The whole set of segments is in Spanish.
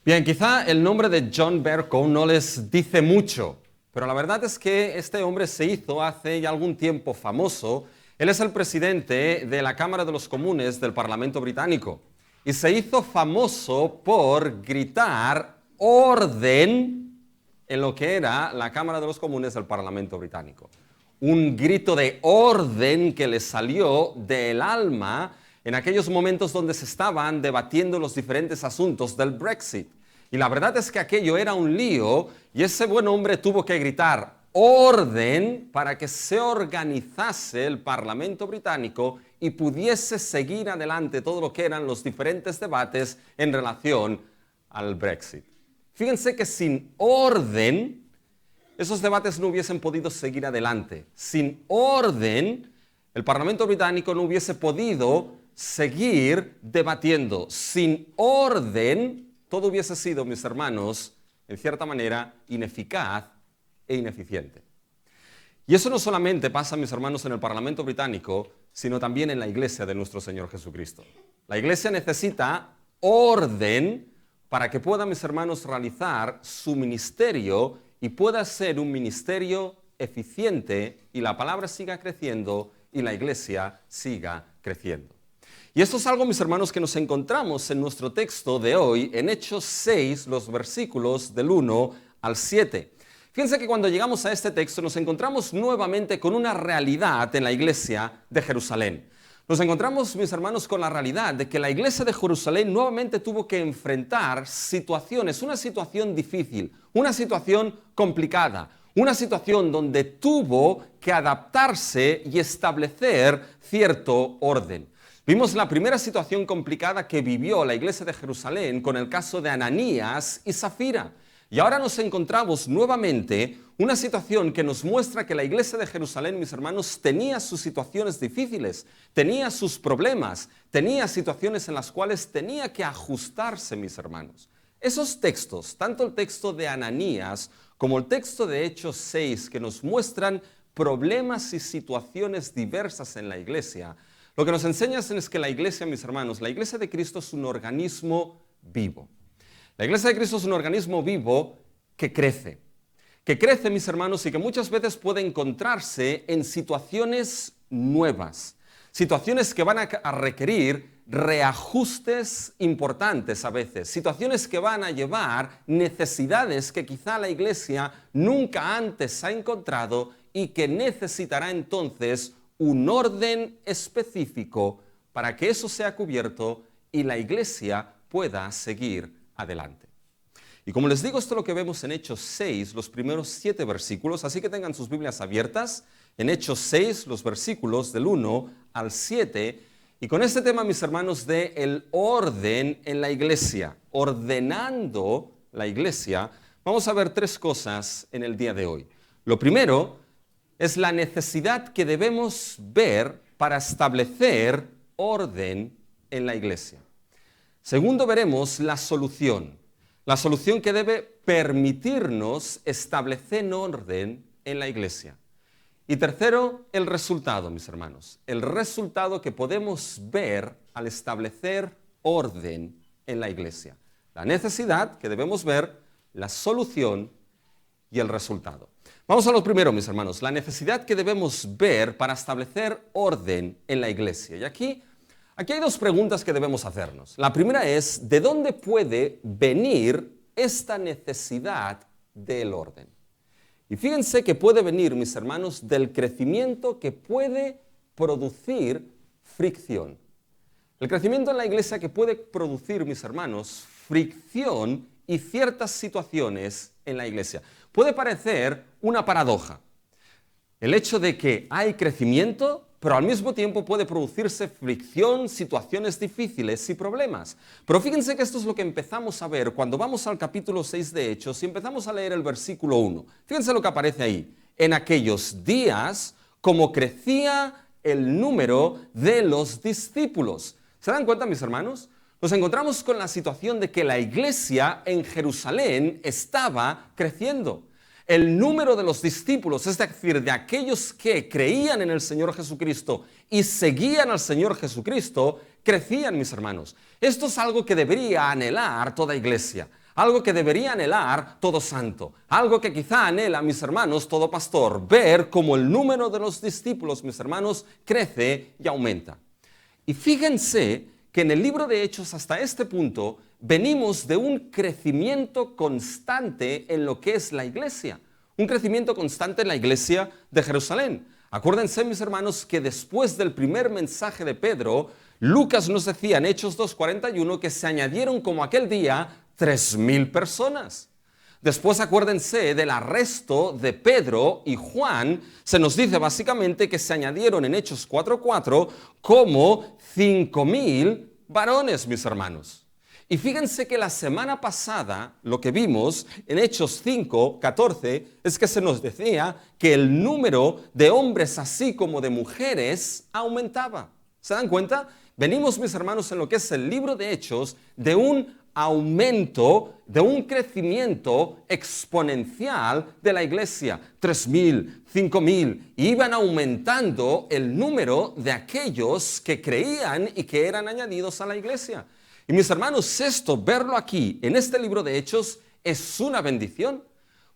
Bien, quizá el nombre de John Bercow no les dice mucho, pero la verdad es que este hombre se hizo hace ya algún tiempo famoso. Él es el presidente de la Cámara de los Comunes del Parlamento Británico y se hizo famoso por gritar orden en lo que era la Cámara de los Comunes del Parlamento Británico. Un grito de orden que le salió del alma en aquellos momentos donde se estaban debatiendo los diferentes asuntos del Brexit. Y la verdad es que aquello era un lío y ese buen hombre tuvo que gritar orden para que se organizase el Parlamento británico y pudiese seguir adelante todo lo que eran los diferentes debates en relación al Brexit. Fíjense que sin orden esos debates no hubiesen podido seguir adelante. Sin orden, el Parlamento británico no hubiese podido seguir debatiendo. Sin orden, todo hubiese sido, mis hermanos, en cierta manera, ineficaz e ineficiente. Y eso no solamente pasa, mis hermanos, en el Parlamento británico, sino también en la Iglesia de nuestro Señor Jesucristo. La Iglesia necesita orden para que pueda, mis hermanos, realizar su ministerio y pueda ser un ministerio eficiente y la palabra siga creciendo y la Iglesia siga creciendo. Y esto es algo, mis hermanos, que nos encontramos en nuestro texto de hoy, en Hechos 6, los versículos del 1 al 7. Fíjense que cuando llegamos a este texto nos encontramos nuevamente con una realidad en la iglesia de Jerusalén. Nos encontramos, mis hermanos, con la realidad de que la iglesia de Jerusalén nuevamente tuvo que enfrentar situaciones, una situación difícil, una situación complicada, una situación donde tuvo que adaptarse y establecer cierto orden. Vimos la primera situación complicada que vivió la iglesia de Jerusalén con el caso de Ananías y Zafira. Y ahora nos encontramos nuevamente una situación que nos muestra que la iglesia de Jerusalén, mis hermanos, tenía sus situaciones difíciles, tenía sus problemas, tenía situaciones en las cuales tenía que ajustarse, mis hermanos. Esos textos, tanto el texto de Ananías como el texto de Hechos 6, que nos muestran problemas y situaciones diversas en la iglesia, lo que nos enseña es que la iglesia, mis hermanos, la iglesia de Cristo es un organismo vivo. La iglesia de Cristo es un organismo vivo que crece, mis hermanos, y que muchas veces puede encontrarse en situaciones nuevas, situaciones que van a requerir reajustes importantes a veces, situaciones que van a llevar necesidades que quizá la iglesia nunca antes ha encontrado y que necesitará entonces un orden específico para que eso sea cubierto y la iglesia pueda seguir adelante. Y como les digo, esto es lo que vemos en Hechos 6, los primeros 7 versículos, así que tengan sus Biblias abiertas, en Hechos 6, los versículos del 1 al 7, y con este tema, mis hermanos, de el orden en la iglesia, ordenando la iglesia, vamos a ver 3 cosas en el día de hoy. Lo primero es la necesidad que debemos ver para establecer orden en la iglesia. Segundo, veremos la solución que debe permitirnos establecer orden en la iglesia. Y tercero, el resultado, mis hermanos, el resultado que podemos ver al establecer orden en la iglesia. La necesidad que debemos ver, la solución y el resultado. Vamos a lo primero, mis hermanos, la necesidad que debemos ver para establecer orden en la iglesia. Y aquí hay 2 preguntas que debemos hacernos. La primera es, ¿de dónde puede venir esta necesidad del orden? Y fíjense que puede venir, mis hermanos, del crecimiento que puede producir fricción. El crecimiento en la iglesia que puede producir, mis hermanos, fricción y ciertas situaciones en la iglesia. Puede parecer una paradoja. El hecho de que hay crecimiento, pero al mismo tiempo puede producirse fricción, situaciones difíciles y problemas. Pero fíjense que esto es lo que empezamos a ver cuando vamos al capítulo 6 de Hechos y empezamos a leer el versículo 1. Fíjense lo que aparece ahí. En aquellos días, como crecía el número de los discípulos. ¿Se dan cuenta, mis hermanos? Nos encontramos con la situación de que la iglesia en Jerusalén estaba creciendo. El número de los discípulos, es decir, de aquellos que creían en el Señor Jesucristo y seguían al Señor Jesucristo, crecían, mis hermanos. Esto es algo que debería anhelar toda iglesia. algo que debería anhelar todo santo, algo que quizá anhela, mis hermanos, todo pastor, ver cómo el número de los discípulos, mis hermanos, crece y aumenta. Y fíjense que en el libro de Hechos hasta este punto venimos de un crecimiento constante en lo que es la iglesia, un crecimiento constante en la iglesia de Jerusalén. Acuérdense, mis hermanos, que después del primer mensaje de Pedro, Lucas nos decía en Hechos 2:41 que se añadieron como aquel día 3,000 personas. Después acuérdense del arresto de Pedro y Juan, se nos dice básicamente que se añadieron en Hechos 4:4 como 5,000 varones, mis hermanos. Y fíjense que la semana pasada lo que vimos en Hechos 5:14 es que se nos decía que el número de hombres así como de mujeres aumentaba. ¿Se dan cuenta? Venimos, mis hermanos, en lo que es el libro de Hechos de un aumento, de un crecimiento exponencial de la iglesia. 3,000, 5,000, iban aumentando el número de aquellos que creían y que eran añadidos a la iglesia. Y mis hermanos, esto, verlo aquí, en este libro de Hechos, es una bendición,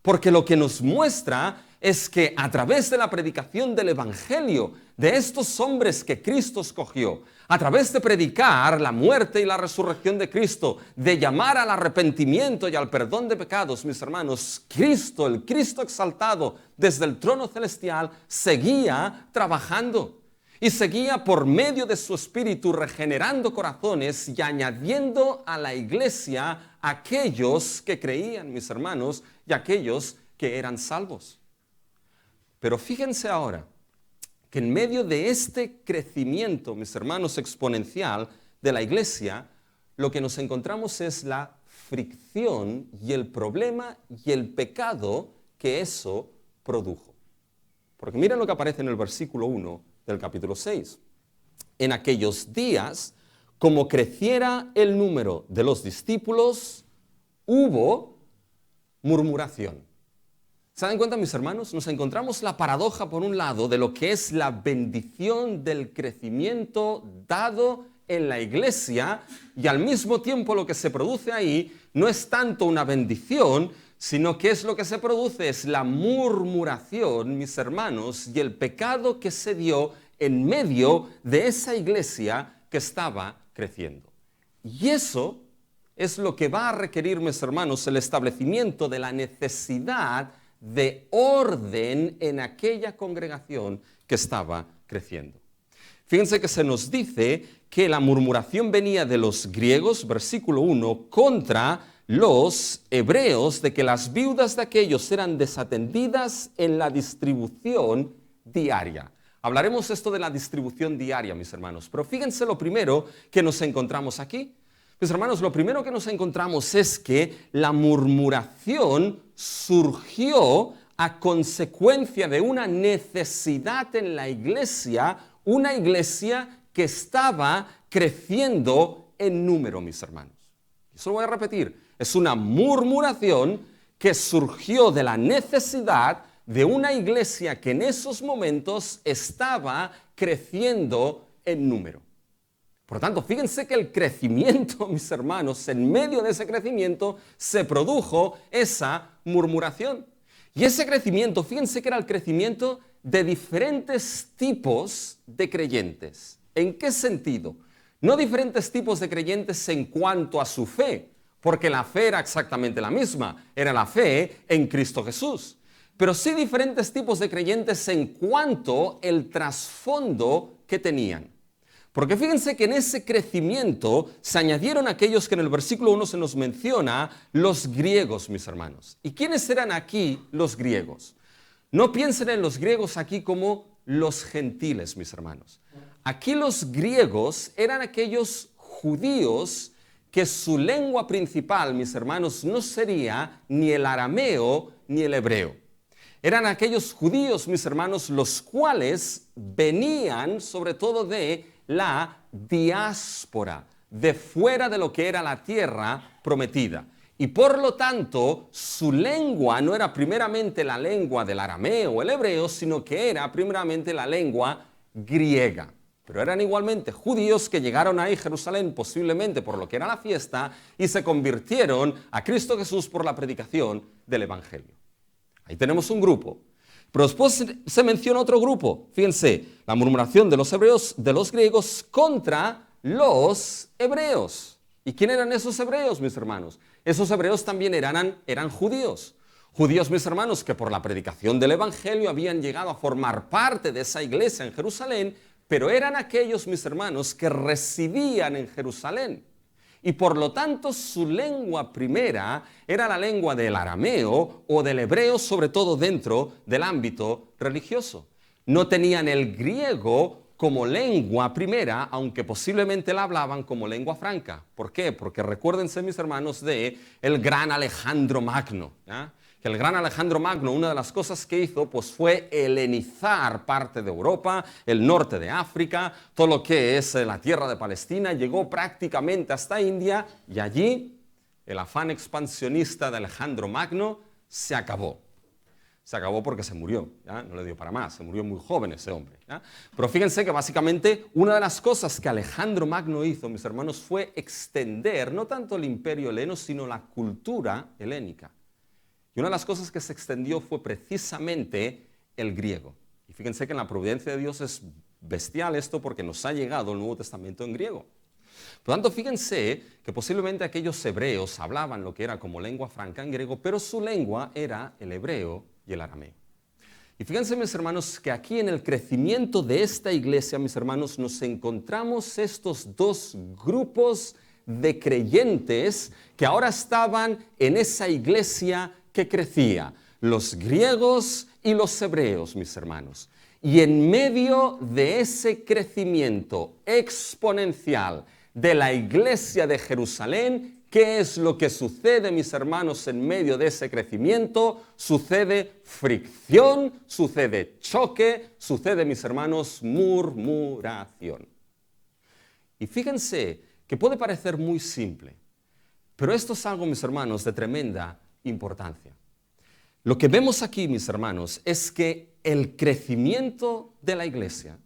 porque lo que nos muestra es que a través de la predicación del Evangelio, de estos hombres que Cristo escogió, a través de predicar la muerte y la resurrección de Cristo, de llamar al arrepentimiento y al perdón de pecados, mis hermanos, Cristo, el Cristo exaltado desde el trono celestial, seguía trabajando. Y seguía por medio de su espíritu regenerando corazones y añadiendo a la iglesia aquellos que creían, mis hermanos, y aquellos que eran salvos. Pero fíjense ahora que en medio de este crecimiento, mis hermanos, exponencial de la iglesia, lo que nos encontramos es la fricción y el problema y el pecado que eso produjo. Porque miren lo que aparece en el versículo 1 del capítulo 6. En aquellos días, como creciera el número de los discípulos, hubo murmuración. ¿Se dan cuenta, mis hermanos? Nos encontramos la paradoja, por un lado, de lo que es la bendición del crecimiento dado en la iglesia, y al mismo tiempo lo que se produce ahí no es tanto una bendición, sino que es lo que se produce, es la murmuración, mis hermanos, y el pecado que se dio en medio de esa iglesia que estaba creciendo. Y eso es lo que va a requerir, mis hermanos, el establecimiento de la necesidad de orden en aquella congregación que estaba creciendo. Fíjense que se nos dice que la murmuración venía de los griegos, versículo 1, contra los hebreos, de que las viudas de aquellos eran desatendidas en la distribución diaria. Hablaremos esto de la distribución diaria, mis hermanos, pero fíjense lo primero que nos encontramos aquí. Mis hermanos, lo primero que nos encontramos es que la murmuración surgió a consecuencia de una necesidad en la iglesia, una iglesia que estaba creciendo en número, mis hermanos. Eso lo voy a repetir. Es una murmuración que surgió de la necesidad de una iglesia que en esos momentos estaba creciendo en número. Por lo tanto, fíjense que el crecimiento, mis hermanos, en medio de ese crecimiento se produjo esa murmuración. Y ese crecimiento, fíjense que era el crecimiento de diferentes tipos de creyentes. ¿En qué sentido? No diferentes tipos de creyentes en cuanto a su fe, porque la fe era exactamente la misma, era la fe en Cristo Jesús. Pero sí diferentes tipos de creyentes en cuanto al trasfondo que tenían. Porque fíjense que en ese crecimiento se añadieron aquellos que en el versículo 1 se nos menciona, los griegos, mis hermanos. ¿Y quiénes eran aquí los griegos? No piensen en los griegos aquí como los gentiles, mis hermanos. Aquí los griegos eran aquellos judíos que su lengua principal, mis hermanos, no sería ni el arameo ni el hebreo. Eran aquellos judíos, mis hermanos, los cuales venían sobre todo de la diáspora, de fuera de lo que era la tierra prometida. Y por lo tanto, su lengua no era primeramente la lengua del arameo o el hebreo, sino que era primeramente la lengua griega. pero eran igualmente judíos que llegaron ahí a Jerusalén posiblemente por lo que era la fiesta y se convirtieron a Cristo Jesús por la predicación del Evangelio. Ahí tenemos un grupo. Pero después se menciona otro grupo. Fíjense, la murmuración de los hebreos, de los griegos contra los hebreos. ¿Y quién eran esos hebreos, mis hermanos? Esos hebreos también eran judíos. Judíos, mis hermanos, que por la predicación del Evangelio habían llegado a formar parte de esa iglesia en Jerusalén, pero eran aquellos, mis hermanos, que residían en Jerusalén. Y por lo tanto su lengua primera era la lengua del arameo o del hebreo, sobre todo dentro del ámbito religioso. No tenían el griego como lengua primera, aunque posiblemente la hablaban como lengua franca. ¿Por qué? Porque recuérdense, mis hermanos, de el gran Alejandro Magno, ¿ya? Que el gran Alejandro Magno, una de las cosas que hizo, pues fue helenizar parte de Europa, el norte de África, todo lo que es la tierra de Palestina, llegó prácticamente hasta India y allí el afán expansionista de Alejandro Magno se acabó. Se acabó porque se murió, ¿ya? No le dio para más, se murió muy joven ese hombre, ¿ya? Pero fíjense que básicamente una de las cosas que Alejandro Magno hizo, mis hermanos, fue extender no tanto el imperio heleno, sino la cultura helénica. Y una de las cosas que se extendió fue precisamente el griego. Y fíjense que en la providencia de Dios es bestial esto porque nos ha llegado el Nuevo Testamento en griego. Por lo tanto, fíjense que posiblemente aquellos hebreos hablaban lo que era como lengua franca en griego, pero su lengua era el hebreo y el arameo. Y fíjense, mis hermanos, que aquí en el crecimiento de esta iglesia, mis hermanos, nos encontramos estos dos grupos de creyentes que ahora estaban en esa iglesia que crecía, los griegos y los hebreos, mis hermanos. Y en medio de ese crecimiento exponencial de la iglesia de Jerusalén, ¿qué es lo que sucede, mis hermanos, en medio de ese crecimiento? Sucede fricción, sucede choque, sucede, mis hermanos, murmuración. Y fíjense que puede parecer muy simple, pero esto es algo, mis hermanos, de tremenda importancia. Lo que vemos aquí, mis hermanos, es que el crecimiento de la iglesia,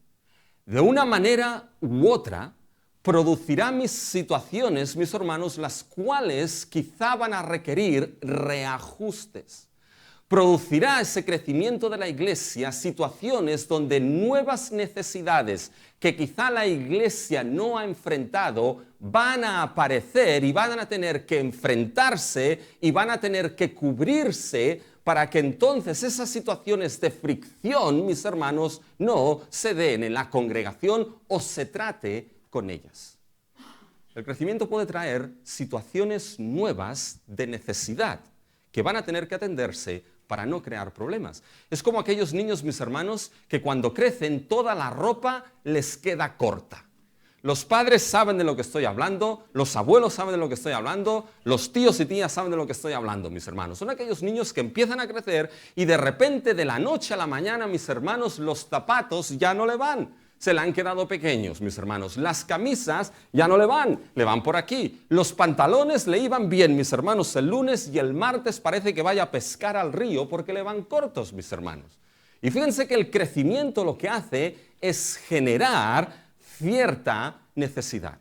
de una manera u otra, producirá mis situaciones, mis hermanos, las cuales quizá van a requerir reajustes. Producirá ese crecimiento de la iglesia situaciones donde nuevas necesidades que quizá la iglesia no ha enfrentado van a aparecer y van a tener que enfrentarse y van a tener que cubrirse para que entonces esas situaciones de fricción, mis hermanos, no se den en la congregación o se trate con ellas. El crecimiento puede traer situaciones nuevas de necesidad que van a tener que atenderse para no crear problemas. Es como aquellos niños, mis hermanos, que cuando crecen toda la ropa les queda corta. Los padres saben de lo que estoy hablando, los abuelos saben de lo que estoy hablando, los tíos y tías saben de lo que estoy hablando, mis hermanos. Son aquellos niños que empiezan a crecer y de repente, de la noche a la mañana, mis hermanos, los zapatos ya no le van. Se le han quedado pequeños, mis hermanos. Las camisas ya no le van por aquí. Los pantalones le iban bien, mis hermanos, el lunes y el martes parece que vaya a pescar al río porque le van cortos, mis hermanos. Y fíjense que el crecimiento lo que hace es generar cierta necesidad.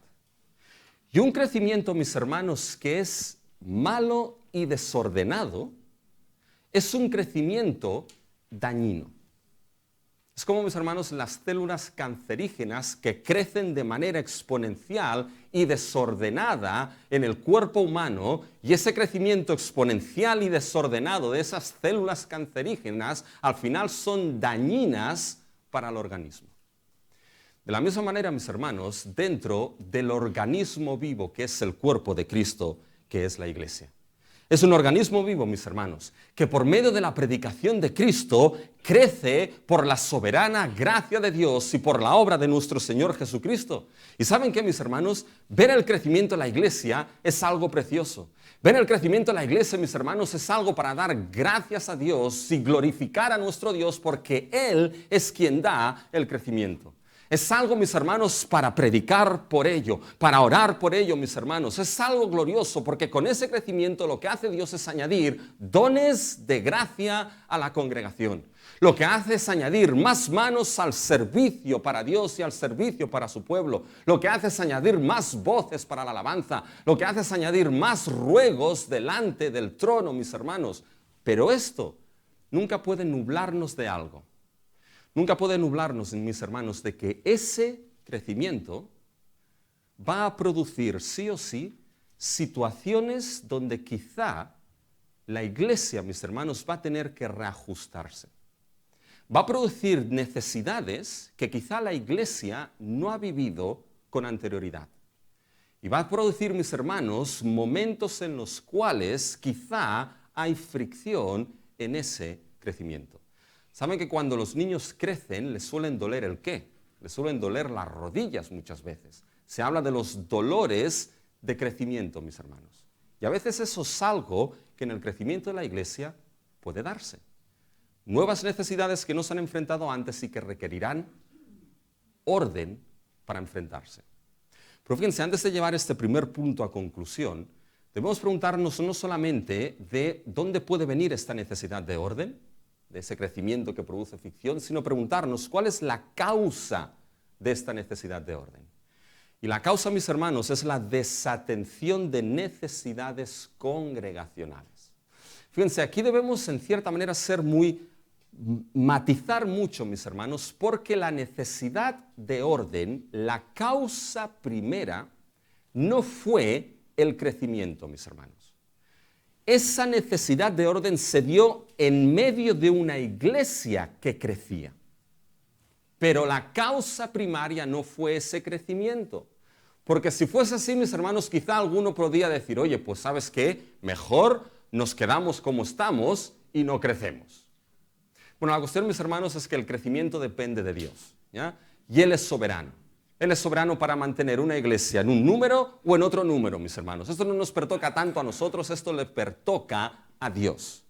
Y un crecimiento, mis hermanos, que es malo y desordenado, es un crecimiento dañino. Es como, mis hermanos, las células cancerígenas que crecen de manera exponencial y desordenada en el cuerpo humano, y ese crecimiento exponencial y desordenado de esas células cancerígenas al final son dañinas para el organismo. De la misma manera, mis hermanos, dentro del organismo vivo que es el cuerpo de Cristo, que es la iglesia. Es un organismo vivo, mis hermanos, que por medio de la predicación de Cristo crece por la soberana gracia de Dios y por la obra de nuestro Señor Jesucristo. ¿Y saben qué, mis hermanos? Ver el crecimiento de la iglesia es algo precioso. Ver el crecimiento de la iglesia, mis hermanos, es algo para dar gracias a Dios y glorificar a nuestro Dios porque Él es quien da el crecimiento. Es algo, mis hermanos, para predicar por ello, para orar por ello, mis hermanos. Es algo glorioso porque con ese crecimiento lo que hace Dios es añadir dones de gracia a la congregación. Lo que hace es añadir más manos al servicio para Dios y al servicio para su pueblo. Lo que hace es añadir más voces para la alabanza. Lo que hace es añadir más ruegos delante del trono, mis hermanos. Pero esto nunca puede nublarnos de algo. Nunca puede nublarnos, mis hermanos, de que ese crecimiento va a producir sí o sí situaciones donde quizá la iglesia, mis hermanos, va a tener que reajustarse. Va a producir necesidades que quizá la iglesia no ha vivido con anterioridad. Y va a producir, mis hermanos, momentos en los cuales quizá hay fricción en ese crecimiento. ¿Saben que cuando los niños crecen les suelen doler el qué? Les suelen doler las rodillas muchas veces. Se habla de los dolores de crecimiento, mis hermanos. Y a veces eso es algo que en el crecimiento de la iglesia puede darse. Nuevas necesidades que no se han enfrentado antes y que requerirán orden para enfrentarse. Pero fíjense, antes de llevar este primer punto a conclusión, debemos preguntarnos no solamente de dónde puede venir esta necesidad de orden, de ese crecimiento que produce ficción, sino preguntarnos cuál es la causa de esta necesidad de orden. Y la causa, mis hermanos, es la desatención de necesidades congregacionales. Fíjense, aquí debemos en cierta manera matizar mucho, mis hermanos, porque la necesidad de orden, la causa primera, no fue el crecimiento, mis hermanos. Esa necesidad de orden se dio en medio de una iglesia que crecía. Pero la causa primaria no fue ese crecimiento. Porque si fuese así, mis hermanos, quizá alguno podría decir, oye, pues ¿sabes qué? Mejor nos quedamos como estamos y no crecemos. Bueno, la cuestión, mis hermanos, es que el crecimiento depende de Dios, ¿ya? Y Él es soberano. Él es soberano para mantener una iglesia en un número o en otro número, mis hermanos. Esto no nos pertoca tanto a nosotros, esto le pertoca a Dios.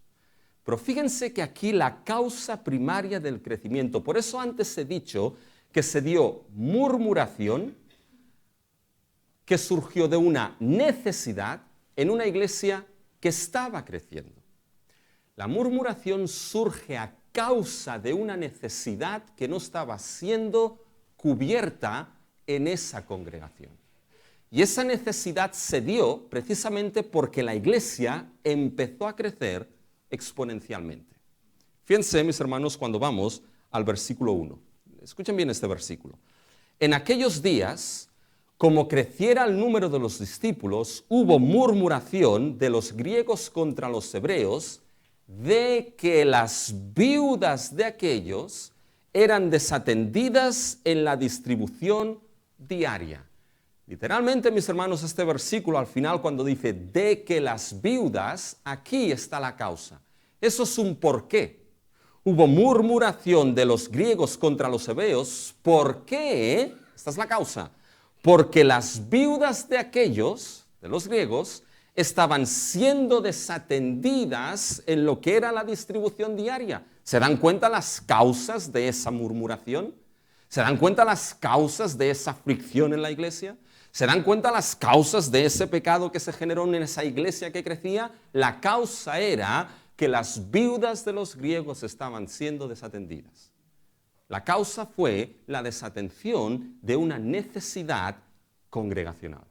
Pero fíjense que aquí la causa primaria del crecimiento, por eso antes he dicho que se dio murmuración que surgió de una necesidad en una iglesia que estaba creciendo. La murmuración surge a causa de una necesidad que no estaba siendo cubierta en esa congregación. Y esa necesidad se dio precisamente porque la iglesia empezó a crecer exponencialmente. Fíjense, mis hermanos, cuando vamos al versículo 1. Escuchen bien este versículo. En aquellos días, como creciera el número de los discípulos, hubo murmuración de los griegos contra los hebreos, de que las viudas de aquellos eran desatendidas en la distribución diaria. Literalmente, mis hermanos, este versículo al final cuando dice de que las viudas, aquí está la causa. Eso es un porqué. Hubo murmuración de los griegos contra los hebreos. ¿Por qué? Esta es la causa. Porque las viudas de aquellos, de los griegos, estaban siendo desatendidas en lo que era la distribución diaria. ¿Se dan cuenta las causas de esa murmuración? ¿Se dan cuenta las causas de esa fricción en la iglesia? ¿Se dan cuenta las causas de ese pecado que se generó en esa iglesia que crecía? La causa era que las viudas de los griegos estaban siendo desatendidas. La causa fue la desatención de una necesidad congregacional.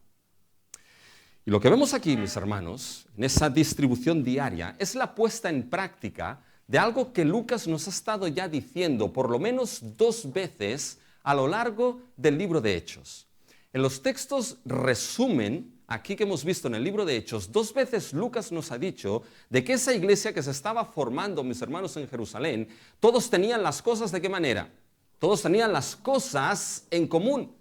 Y lo que vemos aquí, mis hermanos, en esa distribución diaria, es la puesta en práctica de algo que Lucas nos ha estado ya diciendo por lo menos 2 veces a lo largo del libro de Hechos. En los textos resumen, aquí que hemos visto en el libro de Hechos, 2 veces Lucas nos ha dicho de que esa iglesia que se estaba formando, mis hermanos, en Jerusalén, todos tenían las cosas ¿de qué manera? Todos tenían las cosas en común.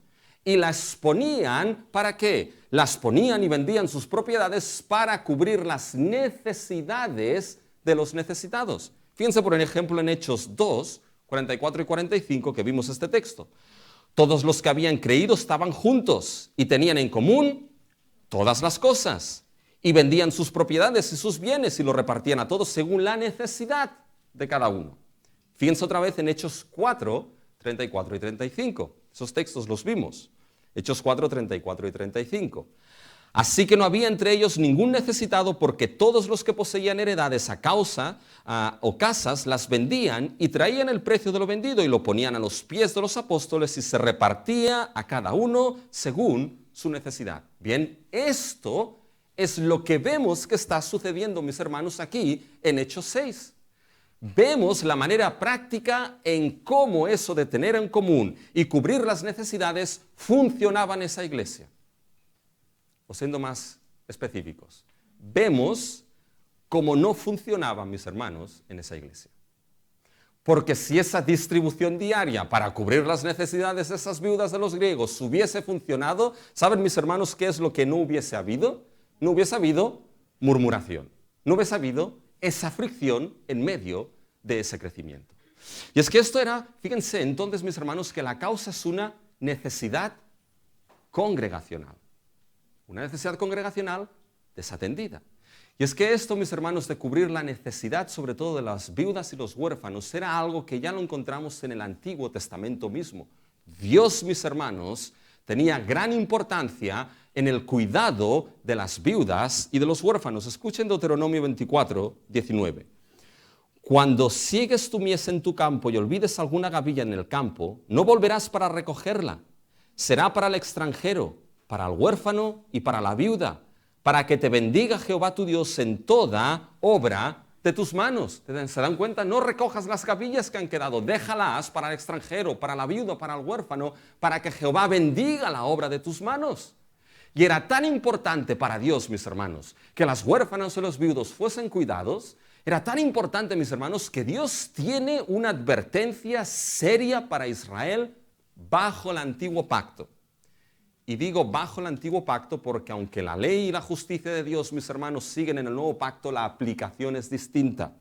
Y las ponían, ¿para qué? Las ponían y vendían sus propiedades para cubrir las necesidades de los necesitados. Fíjense por ejemplo en Hechos 2, 44 y 45 que vimos este texto. Todos los que habían creído estaban juntos y tenían en común todas las cosas. Y vendían sus propiedades y sus bienes y los repartían a todos según la necesidad de cada uno. Fíjense otra vez en Hechos 4, 34 y 35. Esos textos los vimos. Hechos 4, 34 y 35. Así que no había entre ellos ningún necesitado, porque todos los que poseían heredades a causa o casas las vendían y traían el precio de lo vendido y lo ponían a los pies de los apóstoles y se repartía a cada uno según su necesidad. Bien, esto es lo que vemos que está sucediendo, mis hermanos, aquí en Hechos 6. Vemos la manera práctica en cómo eso de tener en común y cubrir las necesidades funcionaba en esa iglesia. O siendo más específicos, vemos cómo no funcionaba, mis hermanos, en esa iglesia. Porque si esa distribución diaria para cubrir las necesidades de esas viudas de los griegos hubiese funcionado, ¿saben, mis hermanos, qué es lo que no hubiese habido? No hubiese habido murmuración, no hubiese habido esa fricción en medio de ese crecimiento. Y es que esto era, fíjense entonces, mis hermanos, que la causa es una necesidad congregacional. Una necesidad congregacional desatendida. Y es que esto, mis hermanos, de cubrir la necesidad sobre todo de las viudas y los huérfanos, era algo que ya lo encontramos en el Antiguo Testamento mismo. Dios, mis hermanos, tenía gran importancia en el cuidado de las viudas y de los huérfanos. Escuchen Deuteronomio 24, 19. Cuando siegues tu mies en tu campo y olvides alguna gavilla en el campo, no volverás para recogerla. Será para el extranjero, para el huérfano y para la viuda, para que te bendiga Jehová tu Dios en toda obra de tus manos. ¿Se dan cuenta? No recojas las gavillas que han quedado, déjalas para el extranjero, para la viuda, para el huérfano, para que Jehová bendiga la obra de tus manos. Y era tan importante para Dios, mis hermanos, que las huérfanas y los viudos fuesen cuidados. Era tan importante, mis hermanos, que Dios tiene una advertencia seria para Israel bajo el antiguo pacto. Y digo bajo el antiguo pacto porque aunque la ley y la justicia de Dios, mis hermanos, siguen en el nuevo pacto, la aplicación es distinta.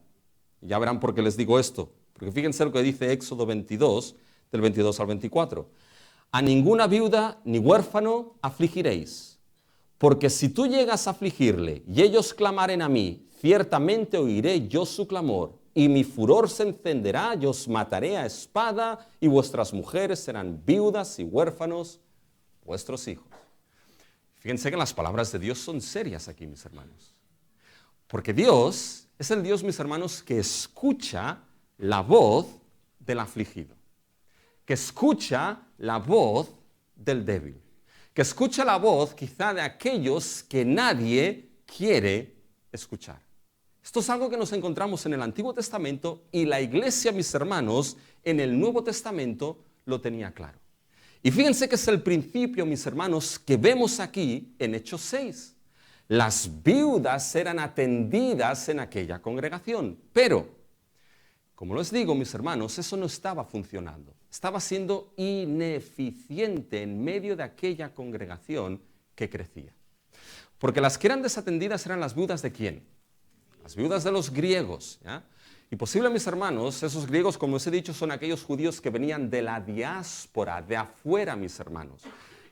Y ya verán por qué les digo esto. Porque fíjense lo que dice Éxodo 22, del 22 al 24. A ninguna viuda ni huérfano afligiréis, porque si tú llegas a afligirle y ellos clamaren a mí, ciertamente oiré yo su clamor, y mi furor se encenderá, y os mataré a espada, y vuestras mujeres serán viudas y huérfanos, vuestros hijos. Fíjense que las palabras de Dios son serias aquí, mis hermanos. Porque Dios es el Dios, mis hermanos, que escucha la voz del afligido, que escucha la voz del débil, que escucha la voz quizá de aquellos que nadie quiere escuchar. Esto es algo que nos encontramos en el Antiguo Testamento y la iglesia, mis hermanos, en el Nuevo Testamento lo tenía claro. Y fíjense que es el principio, mis hermanos, que vemos aquí en Hechos 6. Las viudas eran atendidas en aquella congregación, pero, como les digo, mis hermanos, eso no estaba funcionando. Estaba siendo ineficiente en medio de aquella congregación que crecía. Porque las que eran desatendidas eran las viudas ¿de quién? Las viudas de los griegos, ¿ya? Y posible, mis hermanos, esos griegos, como os he dicho, son aquellos judíos que venían de la diáspora, de afuera, mis hermanos.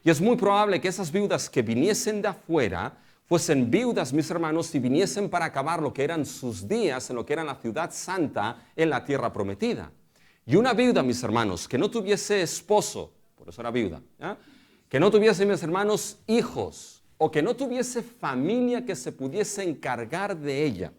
Y es muy probable que esas viudas que viniesen de afuera fuesen viudas, mis hermanos, y viniesen para acabar lo que eran sus días en lo que era la ciudad santa en la tierra prometida. Y una viuda, mis hermanos, que no tuviese esposo, por eso era viuda, ¿ya? Que no tuviese, mis hermanos, hijos, o que no tuviese familia que se pudiese encargar de ella.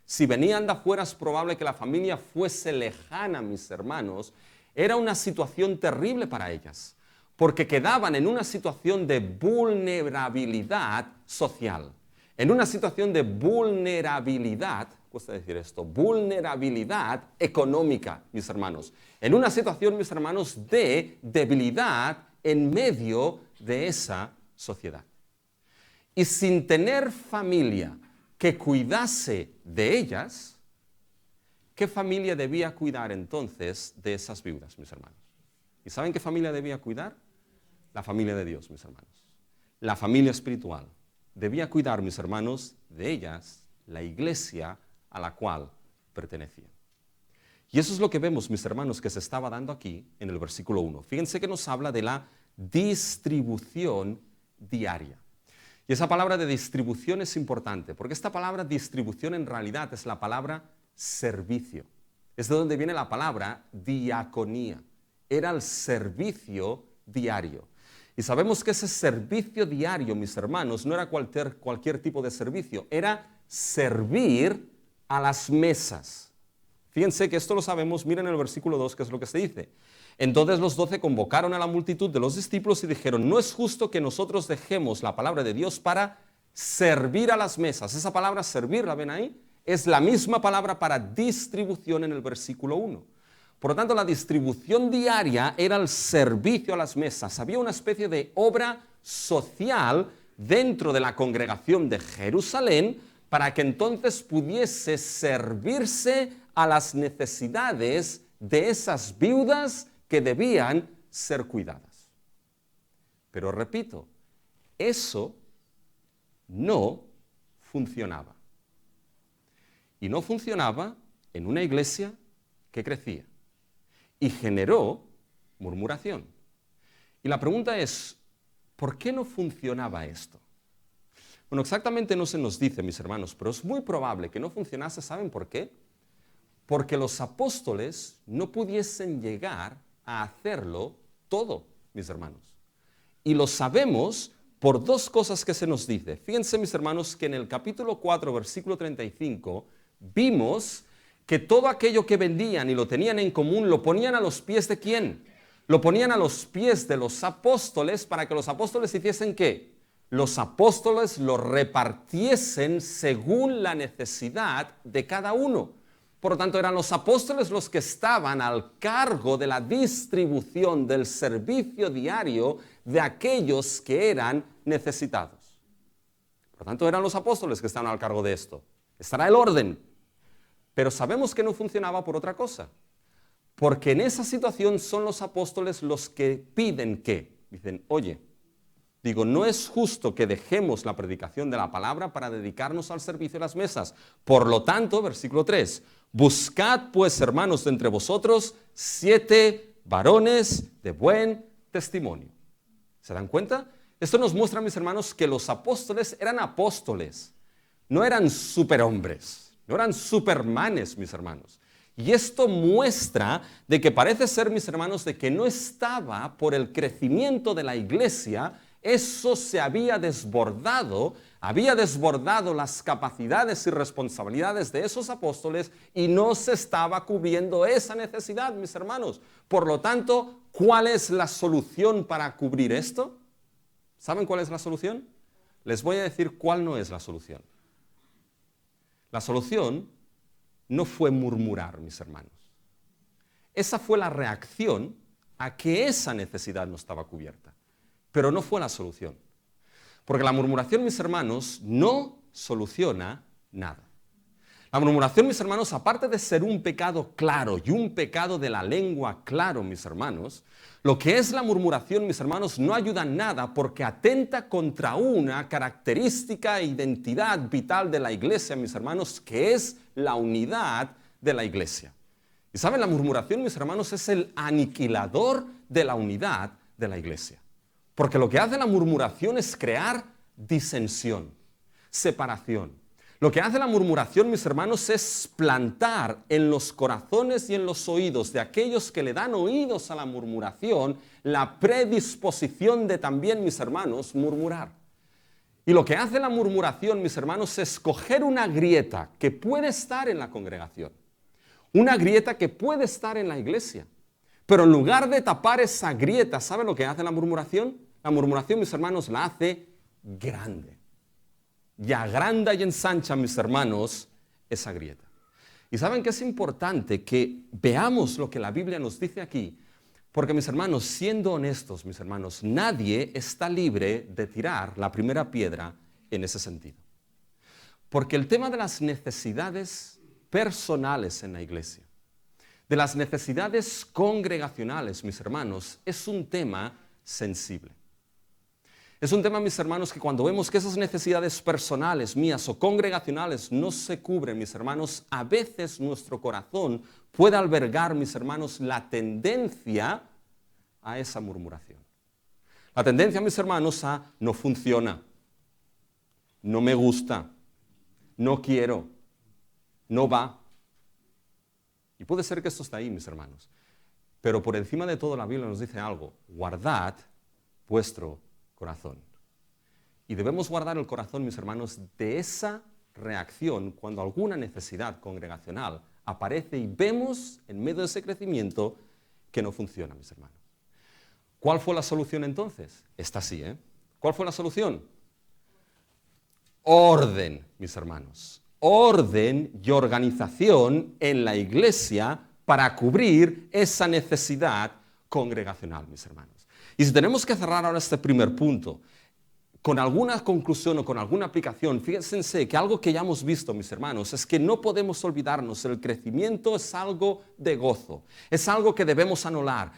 Si venían de afuera es probable que la familia fuese lejana, mis hermanos. Era una situación terrible para ellas, porque quedaban en una situación de vulnerabilidad social, en una situación de vulnerabilidad, cuesta decir esto, vulnerabilidad económica, mis hermanos, en una situación, mis hermanos, de debilidad en medio de esa sociedad. Y sin tener familia que cuidase de ellas, ¿qué familia debía cuidar entonces de esas viudas, mis hermanos? ¿Y saben qué familia debía cuidar? La familia de Dios, mis hermanos. La familia espiritual. Debía cuidar, mis hermanos, de ellas, la iglesia a la cual pertenecían. Y eso es lo que vemos, mis hermanos, que se estaba dando aquí en el versículo 1. Fíjense que nos habla de la distribución diaria. Y esa palabra de distribución es importante, porque esta palabra distribución en realidad es la palabra servicio. Es de donde viene la palabra diaconía. Era el servicio diario. Y sabemos que ese servicio diario, mis hermanos, no era cualquier tipo de servicio, era servir a las mesas. Fíjense que esto lo sabemos, miren el versículo 2, que es lo que se dice. Entonces los 12 convocaron a la multitud de los discípulos y dijeron, no es justo que nosotros dejemos la palabra de Dios para servir a las mesas. Esa palabra servir, ¿la ven ahí? Es la misma palabra para distribución en el versículo 1. Por lo tanto, la distribución diaria era el servicio a las mesas. Había una especie de obra social dentro de la congregación de Jerusalén para que entonces pudiese servirse a las necesidades de esas viudas que debían ser cuidadas. Pero repito, eso no funcionaba. Y no funcionaba en una iglesia que crecía y generó murmuración. Y la pregunta es, ¿por qué no funcionaba esto? Bueno, exactamente no se nos dice, mis hermanos, pero es muy probable que no funcionase. ¿Saben por qué? Porque los apóstoles no pudiesen llegar a hacerlo todo, mis hermanos. Y lo sabemos por dos cosas que se nos dice. Fíjense, mis hermanos, que en el capítulo 4, versículo 35, vimos que todo aquello que vendían y lo tenían en común, lo ponían a los pies de ¿quién? Lo ponían a los pies de los apóstoles para que los apóstoles hiciesen ¿qué? Los apóstoles lo repartiesen según la necesidad de cada uno. Por lo tanto, eran los apóstoles los que estaban al cargo de la distribución del servicio diario de aquellos que eran necesitados. Por lo tanto, eran los apóstoles que estaban al cargo de esto. Estará el orden. Pero sabemos que no funcionaba por otra cosa. Porque en esa situación son los apóstoles los que piden ¿qué? Dicen, oye, no es justo que dejemos la predicación de la palabra para dedicarnos al servicio de las mesas. Por lo tanto, versículo 3, buscad pues, hermanos, de entre vosotros 7 varones de buen testimonio. ¿Se dan cuenta? Esto nos muestra, mis hermanos, que los apóstoles eran apóstoles, no eran superhombres. No eran supermanes, mis hermanos. Y esto muestra de que parece ser, mis hermanos, de que no estaba por el crecimiento de la iglesia, eso se había desbordado las capacidades y responsabilidades de esos apóstoles y no se estaba cubriendo esa necesidad, mis hermanos. Por lo tanto, ¿cuál es la solución para cubrir esto? ¿Saben cuál es la solución? Les voy a decir cuál no es la solución. La solución no fue murmurar, mis hermanos. Esa fue la reacción a que esa necesidad no estaba cubierta. Pero no fue la solución. Porque la murmuración, mis hermanos, no soluciona nada. La murmuración, mis hermanos, aparte de ser un pecado claro y un pecado de la lengua claro, mis hermanos, lo que es la murmuración, mis hermanos, no ayuda en nada porque atenta contra una característica e identidad vital de la iglesia, mis hermanos, que es la unidad de la iglesia. Y saben, la murmuración, mis hermanos, es el aniquilador de la unidad de la iglesia. Porque lo que hace la murmuración es crear disensión, separación. Lo que hace la murmuración, mis hermanos, es plantar en los corazones y en los oídos de aquellos que le dan oídos a la murmuración la predisposición de también, mis hermanos, murmurar. Y lo que hace la murmuración, mis hermanos, es coger una grieta que puede estar en la congregación, una grieta que puede estar en la iglesia, pero en lugar de tapar esa grieta, ¿sabe lo que hace la murmuración? La murmuración, mis hermanos, la hace grande. Y agranda y ensancha, mis hermanos, esa grieta. Y saben que es importante que veamos lo que la Biblia nos dice aquí, porque, mis hermanos, siendo honestos, mis hermanos, nadie está libre de tirar la primera piedra en ese sentido. Porque el tema de las necesidades personales en la iglesia, de las necesidades congregacionales, mis hermanos, es un tema sensible. Es un tema, mis hermanos, que cuando vemos que esas necesidades personales mías o congregacionales no se cubren, mis hermanos, a veces nuestro corazón puede albergar, mis hermanos, la tendencia a esa murmuración. La tendencia, mis hermanos, a no funciona, no me gusta, no quiero, no va. Y puede ser que esto está ahí, mis hermanos. Pero por encima de todo la Biblia nos dice algo: guardad vuestro corazón. Y debemos guardar el corazón, mis hermanos, de esa reacción cuando alguna necesidad congregacional aparece y vemos en medio de ese crecimiento que no funciona, mis hermanos. ¿Cuál fue la solución entonces? Esta sí, ¿eh? ¿Cuál fue la solución? Orden, mis hermanos. Orden y organización en la iglesia para cubrir esa necesidad congregacional, mis hermanos. Y si tenemos que cerrar ahora este primer punto con alguna conclusión o con alguna aplicación, fíjense que algo que ya hemos visto, mis hermanos, es que no podemos olvidarnos, el crecimiento es algo de gozo, es algo que debemos anhelar,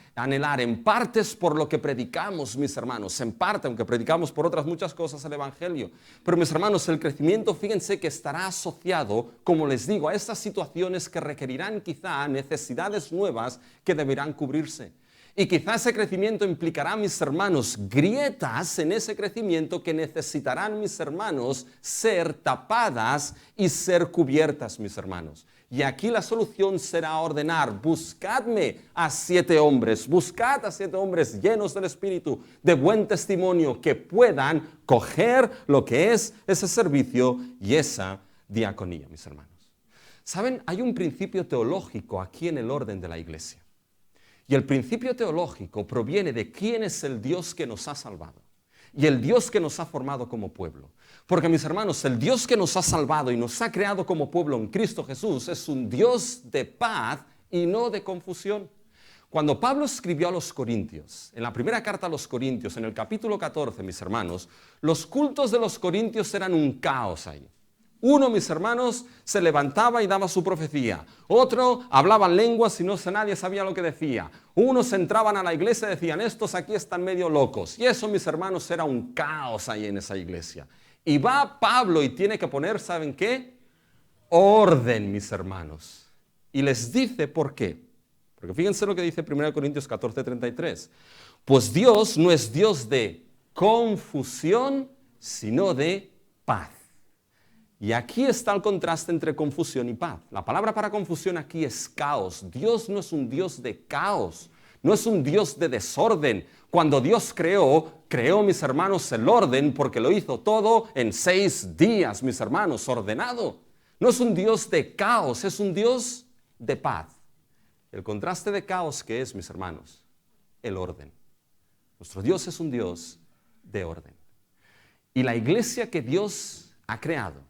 en parte es por lo que predicamos, mis hermanos, en parte, aunque predicamos por otras muchas cosas el Evangelio, pero mis hermanos, el crecimiento, fíjense que estará asociado, como les digo, a estas situaciones que requerirán quizá necesidades nuevas que deberán cubrirse. Y quizás ese crecimiento implicará, mis hermanos, grietas en ese crecimiento que necesitarán, mis hermanos, ser tapadas y ser cubiertas, mis hermanos. Y aquí la solución será ordenar: buscadme a 7 hombres, buscad a 7 hombres llenos del Espíritu, de buen testimonio, que puedan coger lo que es ese servicio y esa diaconía, mis hermanos. ¿Saben? Hay un principio teológico aquí en el orden de la iglesia. Y el principio teológico proviene de quién es el Dios que nos ha salvado y el Dios que nos ha formado como pueblo. Porque, mis hermanos, el Dios que nos ha salvado y nos ha creado como pueblo en Cristo Jesús es un Dios de paz y no de confusión. Cuando Pablo escribió a los Corintios, en la primera carta a los Corintios, en el capítulo 14, mis hermanos, los cultos de los Corintios eran un caos ahí. Uno, mis hermanos, se levantaba y daba su profecía. Otro hablaba lenguas y nadie sabía lo que decía. Unos entraban a la iglesia y decían: estos aquí están medio locos. Y eso, mis hermanos, era un caos ahí en esa iglesia. Y va Pablo y tiene que poner, ¿saben qué? Orden, mis hermanos. Y les dice por qué. Porque fíjense lo que dice 1 Corintios 14:33. Pues Dios no es Dios de confusión, sino de paz. Y aquí está el contraste entre confusión y paz. La palabra para confusión aquí es caos. Dios no es un Dios de caos, no es un Dios de desorden. Cuando Dios creó, mis hermanos, el orden, porque lo hizo todo en 6 días, mis hermanos, ordenado. No es un Dios de caos, es un Dios de paz. El contraste de caos, ¿qué es, mis hermanos? El orden. Nuestro Dios es un Dios de orden. Y la iglesia que Dios ha creado,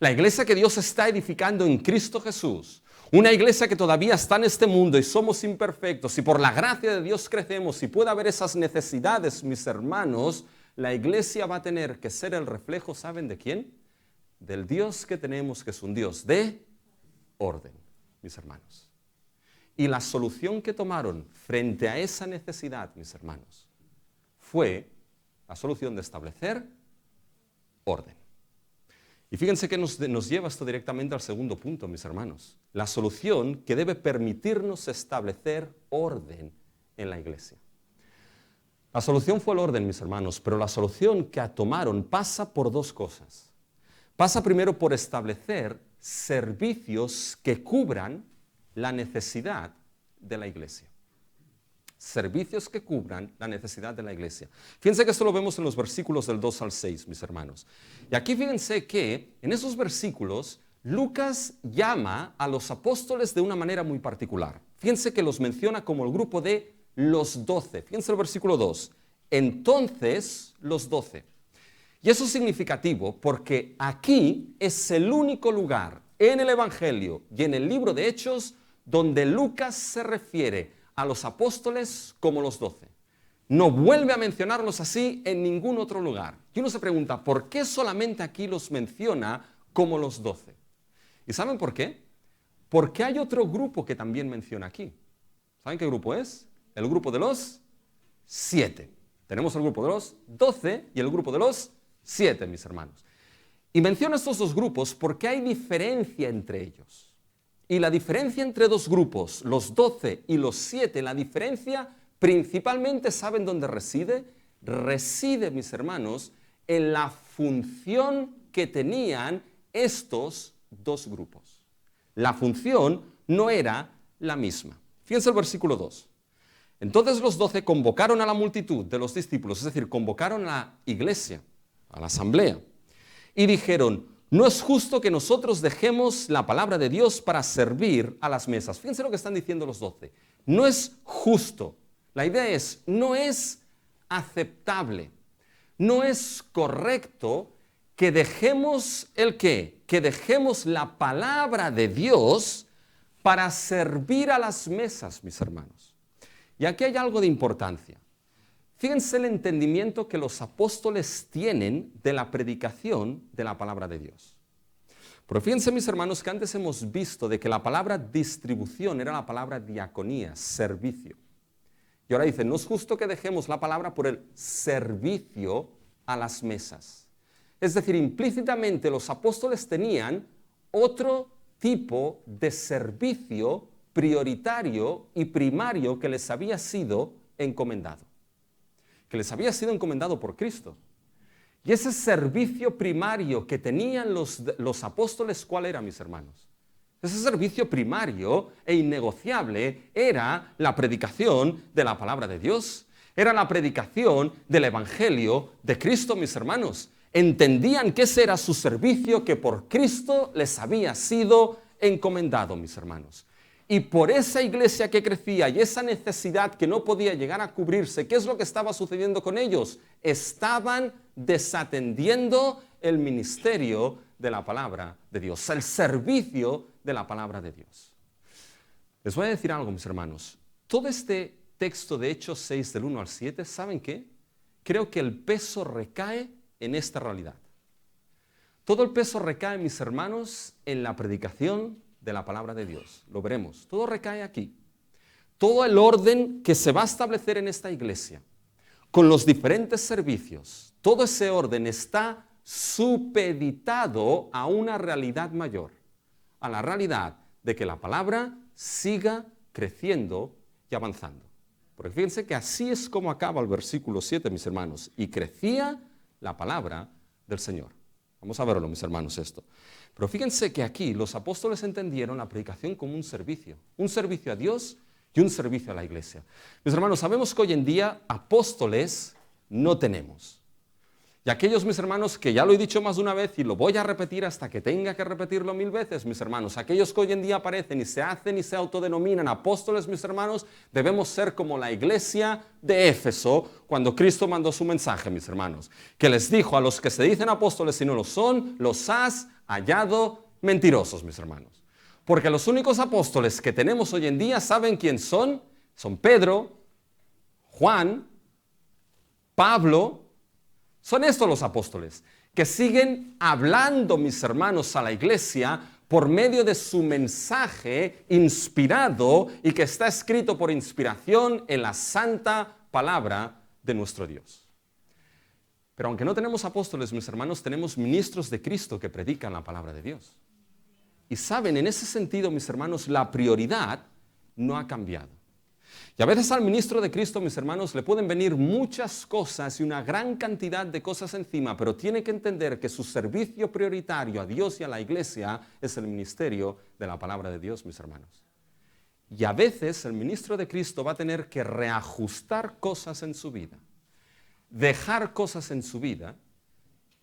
la iglesia que Dios está edificando en Cristo Jesús, una iglesia que todavía está en este mundo y somos imperfectos y por la gracia de Dios crecemos y puede haber esas necesidades, mis hermanos, la iglesia va a tener que ser el reflejo, ¿saben de quién? Del Dios que tenemos, que es un Dios de orden, mis hermanos. Y la solución que tomaron frente a esa necesidad, mis hermanos, fue la solución de establecer orden. Y fíjense que nos lleva esto directamente al segundo punto, mis hermanos. La solución que debe permitirnos establecer orden en la iglesia. La solución fue el orden, mis hermanos, pero la solución que tomaron pasa por 2 cosas. Pasa primero por establecer servicios que cubran la necesidad de la iglesia. Servicios que cubran la necesidad de la iglesia. Fíjense que esto lo vemos en los versículos del 2 al 6, mis hermanos. Y aquí fíjense que en esos versículos Lucas llama a los apóstoles de una manera muy particular. Fíjense que los menciona como el grupo de los 12. Fíjense el versículo 2. Entonces los 12. Y eso es significativo porque aquí es el único lugar en el Evangelio y en el libro de Hechos donde Lucas se refiere a los apóstoles como los 12. No vuelve a mencionarlos así en ningún otro lugar. Y uno se pregunta, ¿por qué solamente aquí los menciona como los 12? ¿Y saben por qué? Porque hay otro grupo que también menciona aquí. ¿Saben qué grupo es? El grupo de los 7. Tenemos el grupo de los 12 y el grupo de los 7, mis hermanos. Y menciona estos 2 grupos porque hay diferencia entre ellos. Y la diferencia entre 2 grupos, los 12 y los 7, la diferencia principalmente, ¿saben dónde reside? Reside, mis hermanos, en la función que tenían estos 2 grupos. La función no era la misma. Fíjense el versículo 2. Entonces los 12 convocaron a la multitud de los discípulos, es decir, convocaron a la iglesia, a la asamblea, y dijeron: no es justo que nosotros dejemos la palabra de Dios para servir a las mesas. Fíjense lo que están diciendo los 12. No es justo. La idea es, no es aceptable, no es correcto que dejemos ¿el qué? Que dejemos la palabra de Dios para servir a las mesas, mis hermanos. Y aquí hay algo de importancia. Fíjense el entendimiento que los apóstoles tienen de la predicación de la palabra de Dios. Pero fíjense, mis hermanos, que antes hemos visto de que la palabra distribución era la palabra diaconía, servicio. Y ahora dicen, no es justo que dejemos la palabra por el servicio a las mesas. Es decir, implícitamente los apóstoles tenían otro tipo de servicio prioritario y primario que les había sido encomendado. Que les había sido encomendado por Cristo. Y ese servicio primario que tenían los apóstoles, ¿cuál era, mis hermanos? Ese servicio primario e innegociable era la predicación de la palabra de Dios. Era la predicación del Evangelio de Cristo, mis hermanos. Entendían que ese era su servicio que por Cristo les había sido encomendado, mis hermanos. Y por esa iglesia que crecía y esa necesidad que no podía llegar a cubrirse, ¿qué es lo que estaba sucediendo con ellos? Estaban desatendiendo el ministerio de la palabra de Dios, el servicio de la palabra de Dios. Les voy a decir algo, mis hermanos. Todo este texto de Hechos 6, del 1 al 7, ¿saben qué? Creo que el peso recae en esta realidad. Todo el peso recae, mis hermanos, en la predicación de la palabra de Dios. Lo veremos. Todo recae aquí. Todo el orden que se va a establecer en esta iglesia, con los diferentes servicios, todo ese orden está supeditado a una realidad mayor, a la realidad de que la palabra siga creciendo y avanzando. Porque fíjense que así es como acaba el versículo 7, mis hermanos. Y crecía la palabra del Señor. Vamos a verlo, mis hermanos, esto. Pero fíjense que aquí los apóstoles entendieron la predicación como un servicio a Dios y un servicio a la iglesia. Mis hermanos, sabemos que hoy en día apóstoles no tenemos. Y aquellos, mis hermanos, que ya lo he dicho más de una vez y lo voy a repetir hasta que tenga que repetirlo 1000 veces, mis hermanos, aquellos que hoy en día aparecen y se hacen y se autodenominan apóstoles, mis hermanos, debemos ser como la iglesia de Éfeso cuando Cristo mandó su mensaje, mis hermanos, que les dijo a los que se dicen apóstoles y no lo son, los has hallado mentirosos, mis hermanos. Porque los únicos apóstoles que tenemos hoy en día, ¿saben quién son? Son Pedro, Juan, Pablo. Son estos los apóstoles que siguen hablando, mis hermanos, a la iglesia por medio de su mensaje inspirado y que está escrito por inspiración en la santa palabra de nuestro Dios. Pero aunque no tenemos apóstoles, mis hermanos, tenemos ministros de Cristo que predican la palabra de Dios. Y saben, en ese sentido, mis hermanos, la prioridad no ha cambiado. Y a veces al ministro de Cristo, mis hermanos, le pueden venir muchas cosas y una gran cantidad de cosas encima, pero tiene que entender que su servicio prioritario a Dios y a la iglesia es el ministerio de la palabra de Dios, mis hermanos. Y a veces el ministro de Cristo va a tener que reajustar cosas en su vida, dejar cosas en su vida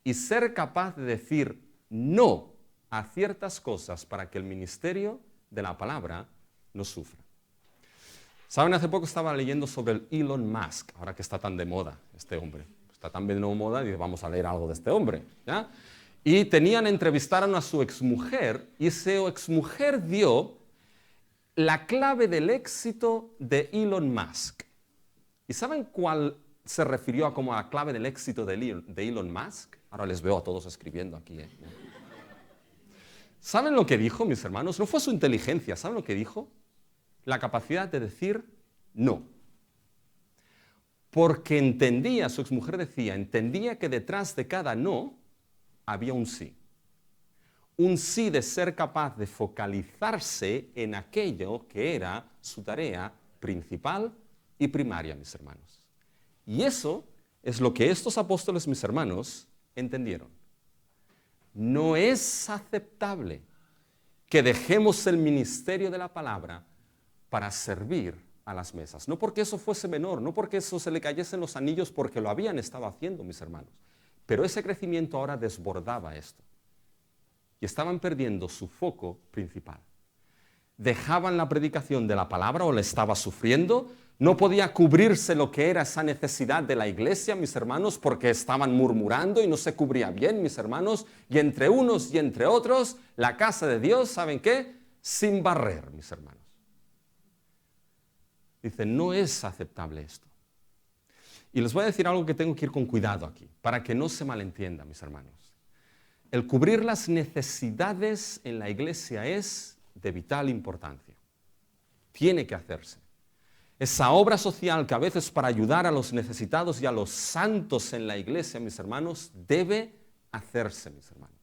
y ser capaz de decir no a ciertas cosas para que el ministerio de la palabra no sufra. ¿Saben? Hace poco estaba leyendo sobre el Elon Musk, ahora que está tan de moda este hombre. Está tan de moda y vamos a leer algo de este hombre, ¿ya? Y entrevistaron a su exmujer y esa exmujer dio la clave del éxito de Elon Musk. ¿Y saben cuál se refirió como a la clave del éxito de Elon Musk? Ahora les veo a todos escribiendo aquí, ¿eh? ¿Saben lo que dijo, mis hermanos? No fue su inteligencia, ¿saben lo que dijo? La capacidad de decir no. Porque entendía, su exmujer decía, entendía que detrás de cada no había un sí. Un sí de ser capaz de focalizarse en aquello que era su tarea principal y primaria, mis hermanos. Y eso es lo que estos apóstoles, mis hermanos, entendieron. No es aceptable que dejemos el ministerio de la palabra para servir a las mesas. No porque eso fuese menor, no porque eso se le cayesen los anillos, porque lo habían estado haciendo, mis hermanos. Pero ese crecimiento ahora desbordaba esto. Y estaban perdiendo su foco principal. Dejaban la predicación de la palabra o la estaba sufriendo. No podía cubrirse lo que era esa necesidad de la iglesia, mis hermanos, porque estaban murmurando y no se cubría bien, mis hermanos. Y entre unos y entre otros, la casa de Dios, ¿saben qué? Sin barrer, mis hermanos. Dice, no es aceptable esto. Y les voy a decir algo que tengo que ir con cuidado aquí, para que no se malentienda, mis hermanos. El cubrir las necesidades en la iglesia es de vital importancia. Tiene que hacerse. Esa obra social que a veces para ayudar a los necesitados y a los santos en la iglesia, mis hermanos, debe hacerse, mis hermanos.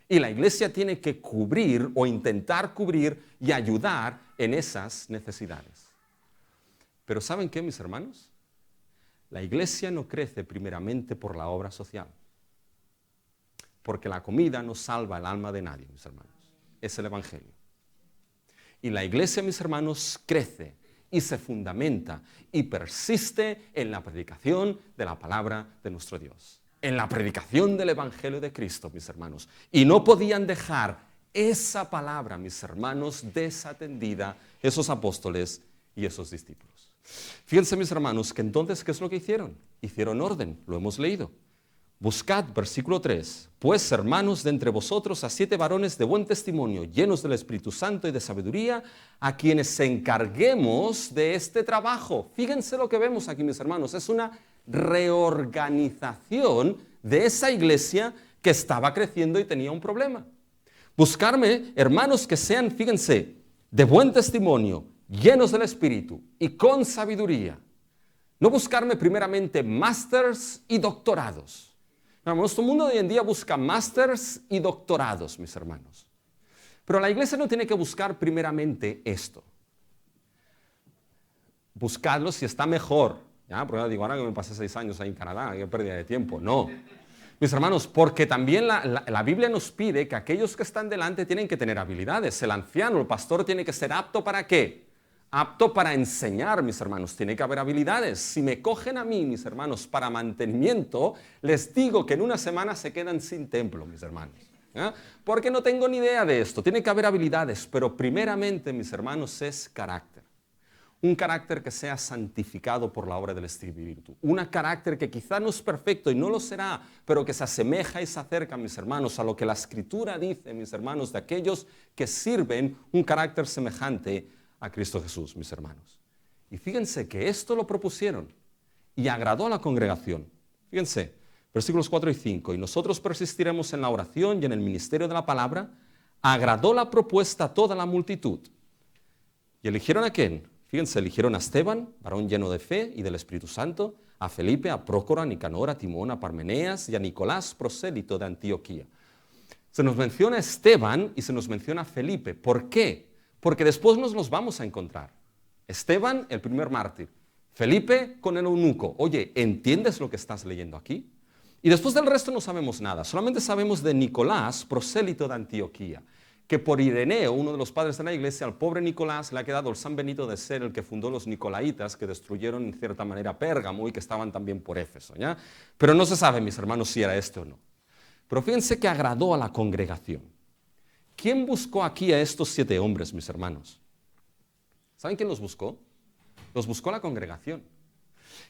Y la iglesia tiene que cubrir o intentar cubrir y ayudar en esas necesidades. Pero ¿saben qué, mis hermanos? La iglesia no crece primeramente por la obra social. Porque la comida no salva el alma de nadie, mis hermanos. Es el Evangelio. Y la iglesia, mis hermanos, crece y se fundamenta y persiste en la predicación de la palabra de nuestro Dios. En la predicación del Evangelio de Cristo, mis hermanos. Y no podían dejar esa palabra, mis hermanos, desatendida, esos apóstoles y esos discípulos. Fíjense, mis hermanos, que entonces, ¿qué es lo que hicieron? Hicieron orden, lo hemos leído. Buscad, versículo 3, pues hermanos de entre vosotros a 7 varones de buen testimonio, llenos del Espíritu Santo y de sabiduría, a quienes encarguemos de este trabajo. Fíjense lo que vemos aquí, mis hermanos, es una reorganización de esa iglesia que estaba creciendo y tenía un problema. Buscarme hermanos que sean, fíjense, de buen testimonio, llenos del Espíritu y con sabiduría. No buscarme primeramente másters y doctorados. Nuestro mundo de hoy en día busca másters y doctorados, mis hermanos. Pero la iglesia no tiene que buscar primeramente esto. Buscadlo si está mejor. ¿Ya? Porque digo, ahora que me pasé 6 años ahí en Canadá, qué pérdida de tiempo. No. Mis hermanos, porque también la Biblia nos pide que aquellos que están delante tienen que tener habilidades. El anciano, el pastor tiene que ser apto ¿para qué? Apto para enseñar, mis hermanos. Tiene que haber habilidades. Si me cogen a mí, mis hermanos, para mantenimiento, les digo que en una semana se quedan sin templo, mis hermanos. ¿Ya? Porque no tengo ni idea de esto. Tiene que haber habilidades, pero primeramente, mis hermanos, es carácter. Un carácter que sea santificado por la obra del Espíritu. Un carácter que quizá no es perfecto y no lo será, pero que se asemeja y se acerca, mis hermanos, a lo que la Escritura dice, mis hermanos, de aquellos que sirven un carácter semejante a Cristo Jesús, mis hermanos. Y fíjense que esto lo propusieron y agradó a la congregación. Fíjense, versículos 4 y 5. Y nosotros persistiremos en la oración y en el ministerio de la palabra. Agradó la propuesta a toda la multitud. ¿Y eligieron a quién? Fíjense, eligieron a Esteban, varón lleno de fe y del Espíritu Santo, a Felipe, a Prócoro, a Nicanor, a Timón, a Parmeneas y a Nicolás, prosélito de Antioquía. Se nos menciona a Esteban y se nos menciona a Felipe. ¿Por qué? Porque después nos los vamos a encontrar. Esteban, el primer mártir. Felipe con el eunuco. Oye, ¿entiendes lo que estás leyendo aquí? Y después del resto no sabemos nada. Solamente sabemos de Nicolás, prosélito de Antioquía. Que por Ireneo, uno de los padres de la iglesia, al pobre Nicolás le ha quedado el San Benito de ser el que fundó los Nicolaitas, que destruyeron en cierta manera Pérgamo y que estaban también por Éfeso. ¿Ya? Pero no se sabe, mis hermanos, si era este o no. Pero fíjense que agradó a la congregación. ¿Quién buscó aquí a estos 7 hombres, mis hermanos? ¿Saben quién los buscó? Los buscó la congregación.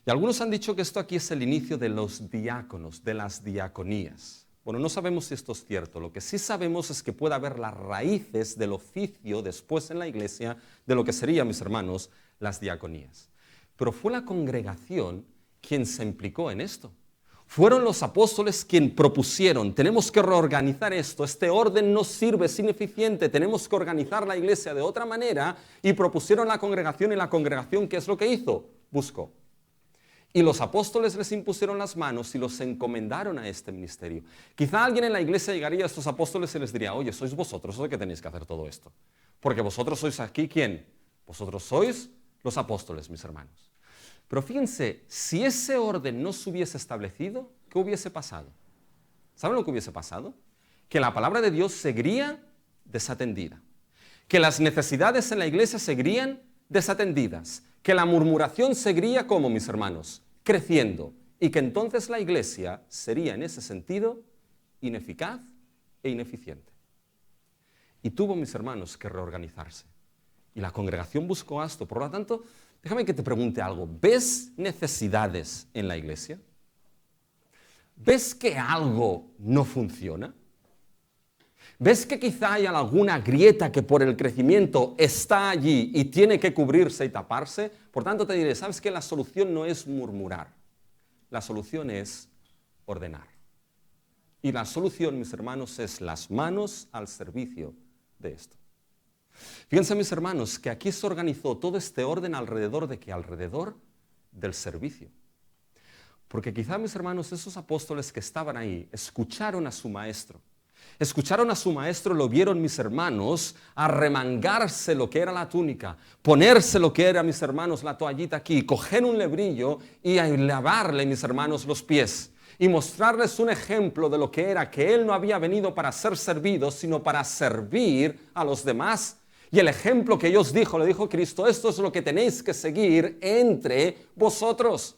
Y algunos han dicho que esto aquí es el inicio de los diáconos, de las diaconías. Bueno, no sabemos si esto es cierto. Lo que sí sabemos es que puede haber las raíces del oficio después en la iglesia de lo que serían, mis hermanos, las diaconías. Pero fue la congregación quien se implicó en esto. Fueron los apóstoles quienes propusieron, tenemos que reorganizar esto, este orden no sirve, es ineficiente, tenemos que organizar la iglesia de otra manera, y propusieron la congregación, y la congregación, ¿qué es lo que hizo? Buscó. Y los apóstoles les impusieron las manos y los encomendaron a este ministerio. Quizá alguien en la iglesia llegaría a estos apóstoles y les diría, oye, sois vosotros los que tenéis que hacer todo esto. Porque vosotros sois aquí, ¿quién? Vosotros sois los apóstoles, mis hermanos. Pero fíjense, si ese orden no se hubiese establecido, ¿qué hubiese pasado? ¿Saben lo que hubiese pasado? Que la palabra de Dios seguiría desatendida. Que las necesidades en la iglesia seguirían desatendidas, que la murmuración seguiría como, mis hermanos, creciendo, y que entonces la iglesia sería en ese sentido ineficaz e ineficiente. Y tuvo, mis hermanos, que reorganizarse. Y la congregación buscó esto. Por lo tanto, déjame que te pregunte algo. ¿Ves necesidades en la iglesia? ¿Ves que algo no funciona? ¿Ves que quizá hay alguna grieta que por el crecimiento está allí y tiene que cubrirse y taparse? Por tanto, te diré, ¿sabes qué? La solución no es murmurar. La solución es ordenar. Y la solución, mis hermanos, es las manos al servicio de esto. Fíjense, mis hermanos, que aquí se organizó todo este orden alrededor de ¿qué? Alrededor del servicio. Porque quizá, mis hermanos, esos apóstoles que estaban ahí escucharon a su maestro. Escucharon a su maestro, lo vieron, mis hermanos, arremangarse lo que era la túnica, ponerse lo que era, mis hermanos, la toallita aquí, coger un lebrillo y a lavarle, mis hermanos, los pies. Y mostrarles un ejemplo de lo que era, que él no había venido para ser servido, sino para servir a los demás. Y el ejemplo que ellos dijo, le dijo Cristo, esto es lo que tenéis que seguir entre vosotros.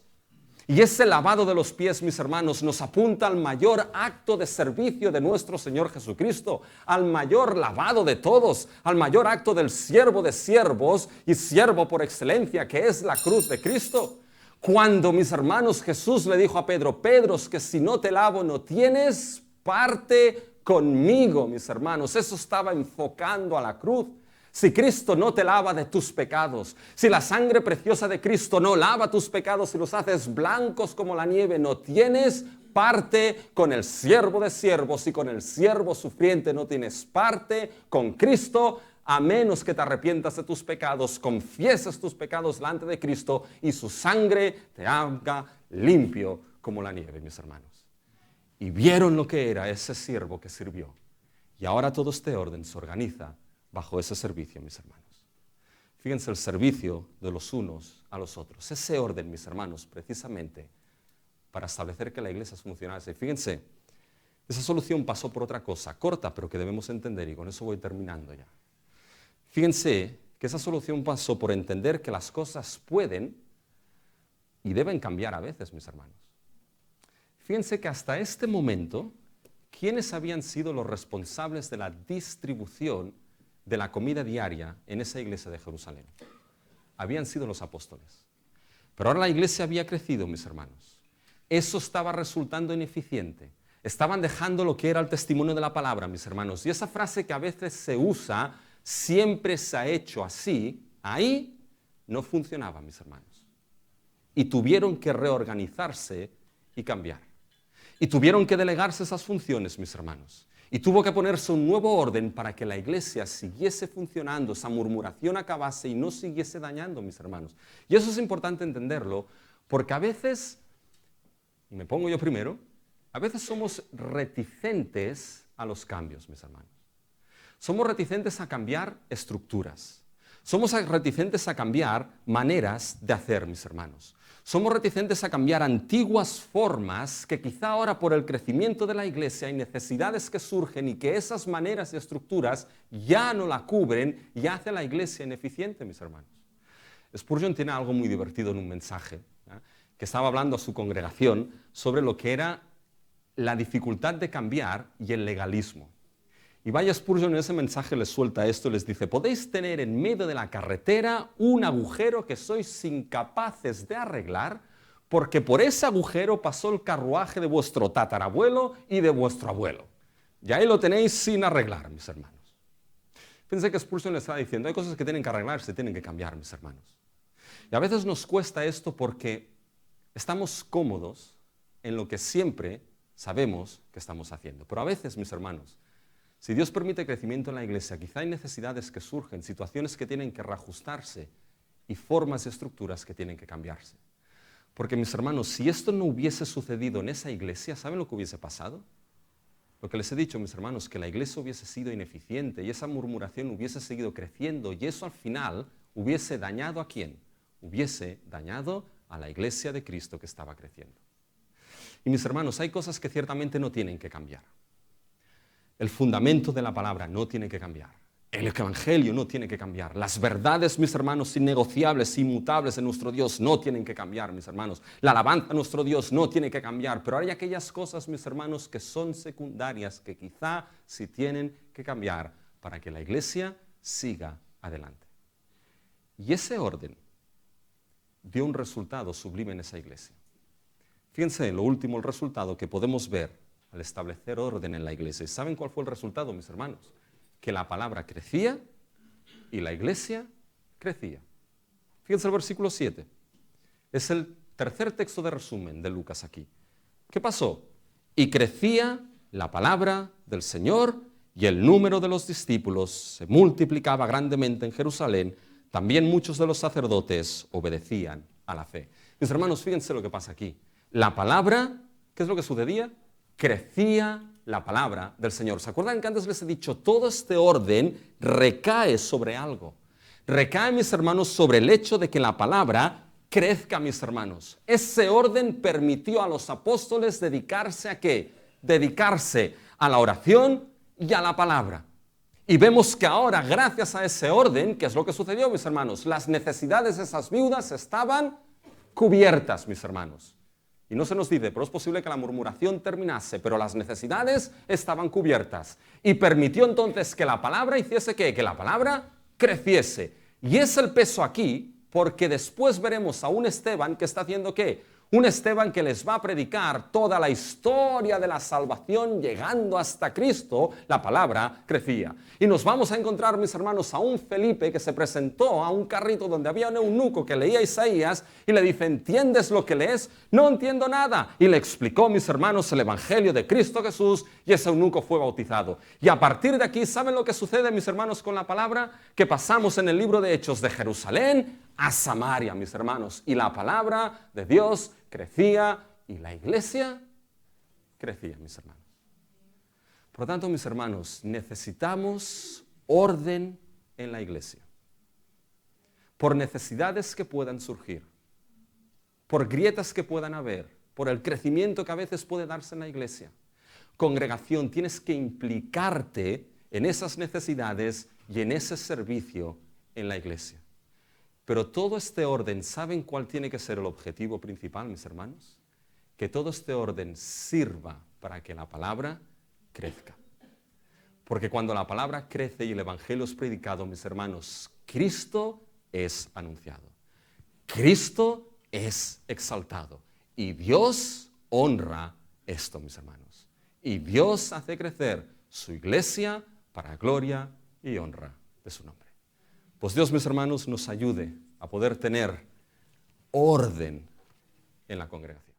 Y ese lavado de los pies, mis hermanos, nos apunta al mayor acto de servicio de nuestro Señor Jesucristo, al mayor lavado de todos, al mayor acto del siervo de siervos y siervo por excelencia, que es la cruz de Cristo. Cuando, mis hermanos, Jesús le dijo a Pedro, Pedro, es que si no te lavo no tienes parte conmigo, mis hermanos. Eso estaba enfocando a la cruz. Si Cristo no te lava de tus pecados, si la sangre preciosa de Cristo no lava tus pecados y los haces blancos como la nieve, no tienes parte con el siervo de siervos y con el siervo sufriente, no tienes parte con Cristo, a menos que te arrepientas de tus pecados, confieses tus pecados delante de Cristo y su sangre te haga limpio como la nieve, mis hermanos. Y vieron lo que era ese siervo que sirvió. Y ahora todo este orden se organiza bajo ese servicio, mis hermanos. Fíjense el servicio de los unos a los otros. Ese orden, mis hermanos, precisamente para establecer que la iglesia funcionase. Fíjense, esa solución pasó por otra cosa, corta, pero que debemos entender, y con eso voy terminando ya. Fíjense que esa solución pasó por entender que las cosas pueden y deben cambiar a veces, mis hermanos. Fíjense que hasta este momento, ¿quiénes habían sido los responsables de la distribución de la comida diaria en esa iglesia de Jerusalén? Habían sido los apóstoles. Pero ahora la iglesia había crecido, mis hermanos. Eso estaba resultando ineficiente. Estaban dejando lo que era el testimonio de la palabra, mis hermanos. Y esa frase que a veces se usa, siempre se ha hecho así, ahí no funcionaba, mis hermanos. Y tuvieron que reorganizarse y cambiar. Y tuvieron que delegarse esas funciones, mis hermanos. Y tuvo que ponerse un nuevo orden para que la iglesia siguiese funcionando, esa murmuración acabase y no siguiese dañando, mis hermanos. Y eso es importante entenderlo, porque a veces, y me pongo yo primero, a veces somos reticentes a los cambios, mis hermanos. Somos reticentes a cambiar estructuras. Somos reticentes a cambiar maneras de hacer, mis hermanos. Somos reticentes a cambiar antiguas formas que quizá ahora por el crecimiento de la iglesia hay necesidades que surgen y que esas maneras y estructuras ya no la cubren y hace a la iglesia ineficiente, mis hermanos. Spurgeon tiene algo muy divertido en un mensaje, que estaba hablando a su congregación sobre lo que era la dificultad de cambiar y el legalismo. Y vaya, Spurgeon en ese mensaje les suelta esto y les dice, podéis tener en medio de la carretera un agujero que sois incapaces de arreglar porque por ese agujero pasó el carruaje de vuestro tatarabuelo y de vuestro abuelo. Y ahí lo tenéis sin arreglar, mis hermanos. Fíjense que Spurgeon les está diciendo, hay cosas que tienen que arreglarse, tienen que cambiar, mis hermanos. Y a veces nos cuesta esto porque estamos cómodos en lo que siempre sabemos que estamos haciendo. Pero a veces, mis hermanos, si Dios permite crecimiento en la iglesia, quizá hay necesidades que surgen, situaciones que tienen que reajustarse y formas y estructuras que tienen que cambiarse. Porque, mis hermanos, si esto no hubiese sucedido en esa iglesia, ¿saben lo que hubiese pasado? Lo que les he dicho, mis hermanos, que la iglesia hubiese sido ineficiente y esa murmuración hubiese seguido creciendo y eso al final hubiese dañado ¿a quién? Hubiese dañado a la iglesia de Cristo que estaba creciendo. Y, mis hermanos, hay cosas que ciertamente no tienen que cambiar. El fundamento de la palabra no tiene que cambiar. El evangelio no tiene que cambiar. Las verdades, mis hermanos, innegociables, inmutables de nuestro Dios no tienen que cambiar, mis hermanos. La alabanza a nuestro Dios no tiene que cambiar. Pero hay aquellas cosas, mis hermanos, que son secundarias, que quizá sí tienen que cambiar para que la iglesia siga adelante. Y ese orden dio un resultado sublime en esa iglesia. Fíjense, lo último, el resultado que podemos ver al establecer orden en la iglesia. ¿Y saben cuál fue el resultado, mis hermanos? Que la palabra crecía y la iglesia crecía. Fíjense el versículo 7. Es el tercer texto de resumen de Lucas aquí. ¿Qué pasó? Y crecía la palabra del Señor y el número de los discípulos se multiplicaba grandemente en Jerusalén. También muchos de los sacerdotes obedecían a la fe. Mis hermanos, fíjense lo que pasa aquí. La palabra, ¿qué es lo que sucedía? Crecía la palabra del Señor. ¿Se acuerdan que antes les he dicho, todo este orden recae sobre algo? Recae, mis hermanos, sobre el hecho de que la palabra crezca, mis hermanos. Ese orden permitió a los apóstoles dedicarse ¿a qué? Dedicarse a la oración y a la palabra. Y vemos que ahora, gracias a ese orden, ¿qué es lo que sucedió, mis hermanos? Las necesidades de esas viudas estaban cubiertas, mis hermanos. Y no se nos dice, pero es posible que la murmuración terminase, pero las necesidades estaban cubiertas. Y permitió entonces que la palabra hiciese ¿qué? Que la palabra creciese. Y es el peso aquí, porque después veremos a un Esteban que está haciendo ¿qué? Un Esteban que les va a predicar toda la historia de la salvación llegando hasta Cristo. La palabra crecía. Y nos vamos a encontrar, mis hermanos, a un Felipe que se presentó a un carrito donde había un eunuco que leía Isaías y le dice, ¿entiendes lo que lees? No entiendo nada. Y le explicó, mis hermanos, el evangelio de Cristo Jesús y ese eunuco fue bautizado. Y a partir de aquí, ¿saben lo que sucede, mis hermanos, con la palabra? Que pasamos en el libro de Hechos de Jerusalén a Samaria, mis hermanos, y la palabra de Dios crecía y la iglesia crecía, mis hermanos. Por lo tanto, mis hermanos, necesitamos orden en la iglesia. Por necesidades que puedan surgir, por grietas que puedan haber, por el crecimiento que a veces puede darse en la iglesia. Congregación, tienes que implicarte en esas necesidades y en ese servicio en la iglesia. Pero todo este orden, ¿saben cuál tiene que ser el objetivo principal, mis hermanos? Que todo este orden sirva para que la palabra crezca. Porque cuando la palabra crece y el evangelio es predicado, mis hermanos, Cristo es anunciado. Cristo es exaltado. Y Dios honra esto, mis hermanos. Y Dios hace crecer su iglesia para gloria y honra de su nombre. Pues Dios, mis hermanos, nos ayude a poder tener orden en la congregación.